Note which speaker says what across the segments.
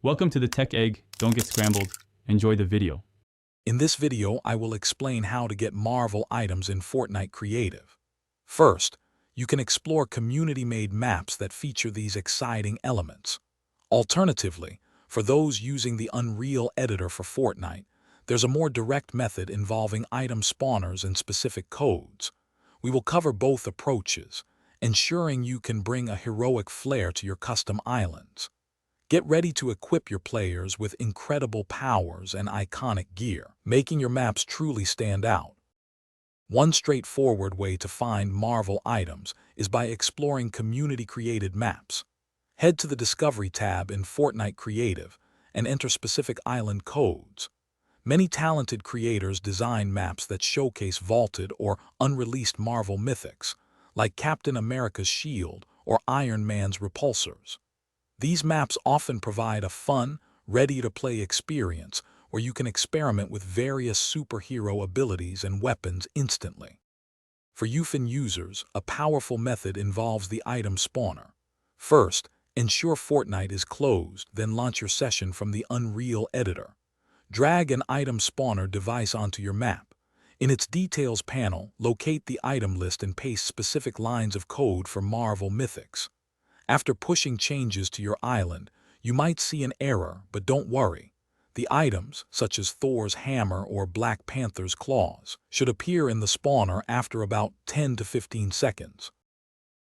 Speaker 1: Welcome to the Tech Egg. Don't get scrambled. Enjoy the video.
Speaker 2: In this video, I will explain how to get Marvel items in Fortnite Creative. First, you can explore community-made maps that feature these exciting elements. Alternatively, for those using the Unreal editor for Fortnite, there's a more direct method involving item spawners and specific codes. We will cover both approaches, ensuring you can bring a heroic flair to your custom islands. Get ready to equip your players with incredible powers and iconic gear, making your maps truly stand out. One straightforward way to find Marvel items is by exploring community-created maps. Head to the Discovery tab in Fortnite Creative and enter specific island codes. Many talented creators design maps that showcase vaulted or unreleased Marvel mythics, like Captain America's shield or Iron Man's repulsors. These maps often provide a fun, ready-to-play experience where you can experiment with various superhero abilities and weapons instantly. For UFN users, a powerful method involves the item spawner. First, ensure Fortnite is closed, then launch your session from the Unreal editor. Drag an item spawner device onto your map. In its Details panel, locate the item list and paste specific lines of code for Marvel mythics. After pushing changes to your island, you might see an error, but don't worry. The items, such as Thor's hammer or Black Panther's claws, should appear in the spawner after about 10 to 15 seconds.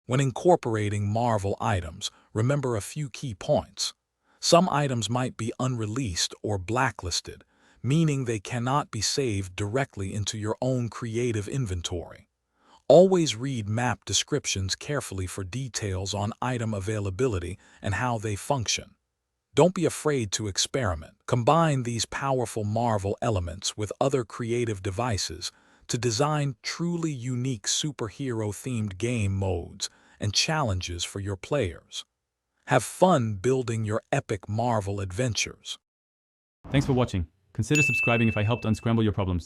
Speaker 2: When incorporating Marvel items, remember a few key points. Some items might be unreleased or blacklisted, meaning they cannot be saved directly into your own creative inventory. Always read map descriptions carefully for details on item availability and how they function. Don't be afraid to experiment. Combine these powerful Marvel elements with other creative devices to design truly unique superhero-themed game modes and challenges for your players. Have fun building your epic Marvel adventures.
Speaker 1: Thanks for watching. Consider subscribing if I helped unscramble your problems.